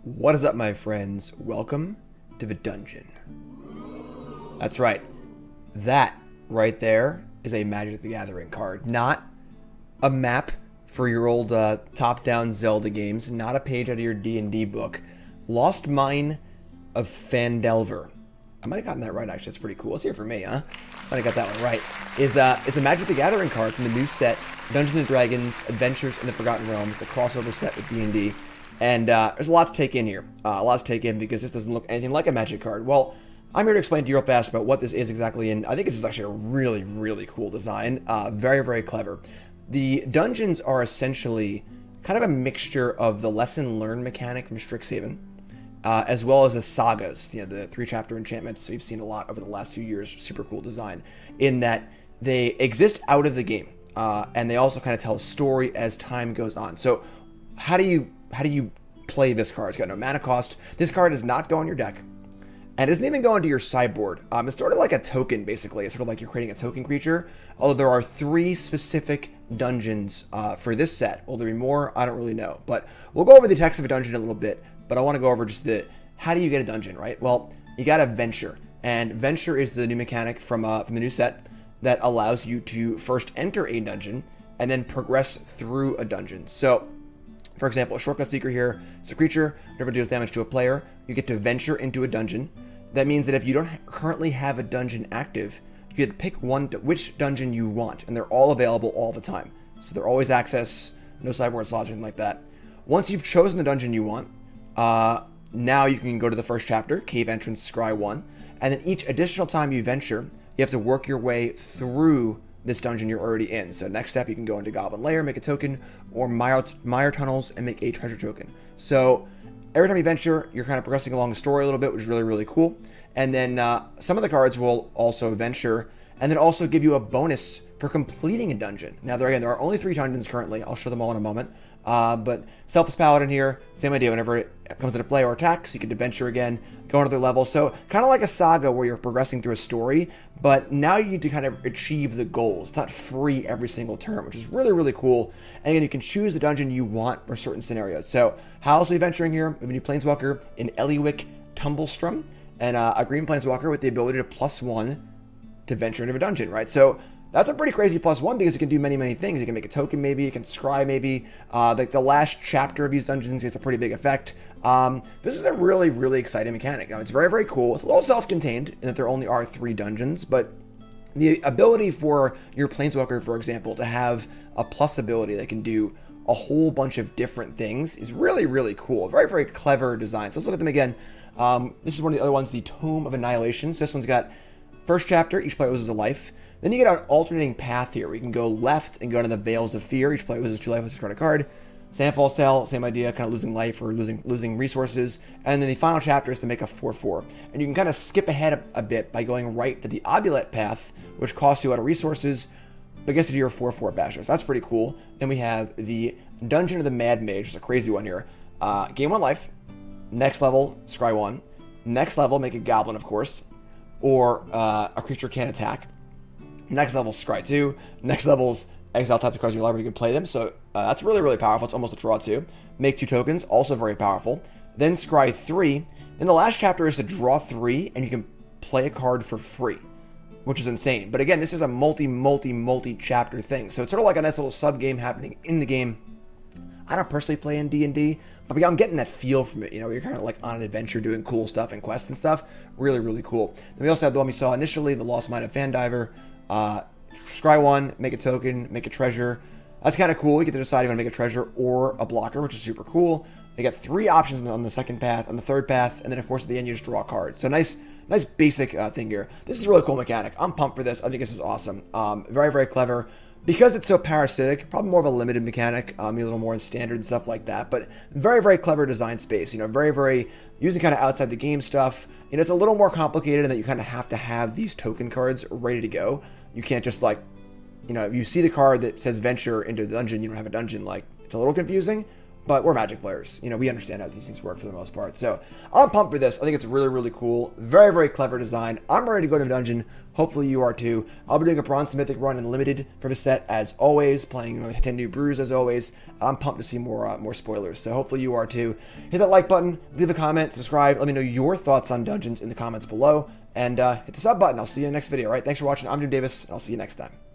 What is up, my friends? Welcome to the dungeon. That's right. That right there is a Magic the Gathering card, not a map for your old top-down Zelda games, not a page out of your D&D book. Lost Mine of Phandelver. I might have gotten that right, actually. That's pretty cool. Let's hear it for me, huh? Might have got that one right. Is a Magic the Gathering card from the new set, Dungeons & Dragons Adventures in the Forgotten Realms, the crossover set with D&D. And there's a lot to take in here. A lot to take in because this doesn't look anything like a Magic card. Well, I'm here to explain to you real fast about what this is exactly, and I think this is actually a really, really cool design. Very, very clever. The dungeons are essentially kind of a mixture of the lesson learned mechanic from Strixhaven, as well as the sagas, the 3-chapter enchantments we've seen a lot over the last few years. Super cool design in that they exist out of the game, and they also kind of tell a story as time goes on. So how do you play this card? It's got no mana cost. This card does not go on your deck, and it doesn't even go into your sideboard. It's sort of like a token, basically. It's sort of like you're creating a token creature, although there are 3 specific dungeons for this set. Will there be more? I don't really know, but we'll go over the text of a dungeon in a little bit, but I want to go over just how do you get a dungeon, right? Well, you got to venture, and venture is the new mechanic from the new set that allows you to first enter a dungeon and then progress through a dungeon. So, for example, a Shortcut Seeker here is a creature. Whenever it deals damage to a player, you get to venture into a dungeon. That means that if you don't currently have a dungeon active, you get to pick which dungeon you want, and they're all available all the time. So they're always access, no sideboard slots or anything like that. Once you've chosen the dungeon you want, now you can go to the first chapter, Cave Entrance Scry 1, and then each additional time you venture, you have to work your way through this dungeon you're already in. So next step, you can go into Goblin Lair, make a token, or Mire Tunnels and make a treasure token. So every time you venture, you're kind of progressing along the story a little bit, which is really, really cool. And then some of the cards will also venture and then also give you a bonus for completing a dungeon. Now, there are only 3 dungeons currently. I'll show them all in a moment. But Selfless Paladin here, same idea. Whenever it comes into play or attacks, you can adventure again, go another level. So kind of like a saga where you're progressing through a story, but now you need to kind of achieve the goals. It's not free every single turn, which is really, really cool. And again, you can choose the dungeon you want for certain scenarios. So how else are we venturing here? We have a new Planeswalker in Eliwick Tumblestrum, and a green Planeswalker with the ability to +1 to venture into a dungeon, right? So that's a pretty crazy +1 because it can do many, many things. You can make a token, maybe. You can scry, maybe. Like the last chapter of these dungeons gets a pretty big effect. This is a really, really exciting mechanic. It's very, very cool. It's a little self-contained in that there only are 3 dungeons, but the ability for your Planeswalker, for example, to have a plus ability that can do a whole bunch of different things is really, really cool. Very, very clever design. So let's look at them again. This is one of the other ones, the Tome of Annihilation. So this one's got first chapter, each player loses a life. Then you get an alternating path here where you can go left and go into the Veils of Fear. Each player loses 2 life, discard a card. Sandfall Cell, same idea, kind of losing life or losing resources. And then the final chapter is to make a 4/4. And you can kind of skip ahead a bit by going right to the Obulette path, which costs you a lot of resources, but gets you to your 4/4 bashers. That's pretty cool. Then we have the Dungeon of the Mad Mage, which is a crazy one here. Gain 1 life. Next level, scry 1. Next level, make a goblin, of course. Or a creature can't attack. Next level, scry 2. Next level's exile types of cards in your library, you can play them. So that's really, really powerful. It's almost a draw 2. Make 2 tokens, also very powerful. Then scry 3. Then the last chapter is to draw 3, and you can play a card for free, which is insane. But again, this is a multi-chapter thing. So it's sort of like a nice little sub-game happening in the game. I don't personally play in D&D, but I'm getting that feel from it. You're kind of like on an adventure doing cool stuff and quests and stuff. Really, really cool. Then we also have the one we saw initially, the Lost Mine of Phandelver. Scry 1, make a token, make a treasure. That's kind of cool. You get to decide if you want to make a treasure or a blocker, which is super cool. You get 3 options on the second path, on the third path, and then of course at the end you just draw a card. So nice basic thing here. This is a really cool mechanic. I'm pumped for this. I think this is awesome. Very, very clever. Because it's so parasitic, probably more of a limited mechanic, a little more in standard and stuff like that, but very, very clever design space, very, very, using kind of outside the game stuff. It's a little more complicated in that you kind of have to have these token cards ready to go. You can't just if you see the card that says venture into the dungeon, you don't have a dungeon, it's a little confusing. but we're Magic players. You know, we understand how these things work for the most part. So I'm pumped for this. I think it's really, really cool. Very, very clever design. I'm ready to go to the dungeon. Hopefully you are too. I'll be doing a Bronze Mythic run in Limited for the set as always, playing 10 new brews as always. I'm pumped to see more spoilers. So hopefully you are too. Hit that like button, leave a comment, subscribe. Let me know your thoughts on dungeons in the comments below. And hit the sub button. I'll see you in the next video. All right, thanks for watching. I'm Jim Davis, and I'll see you next time.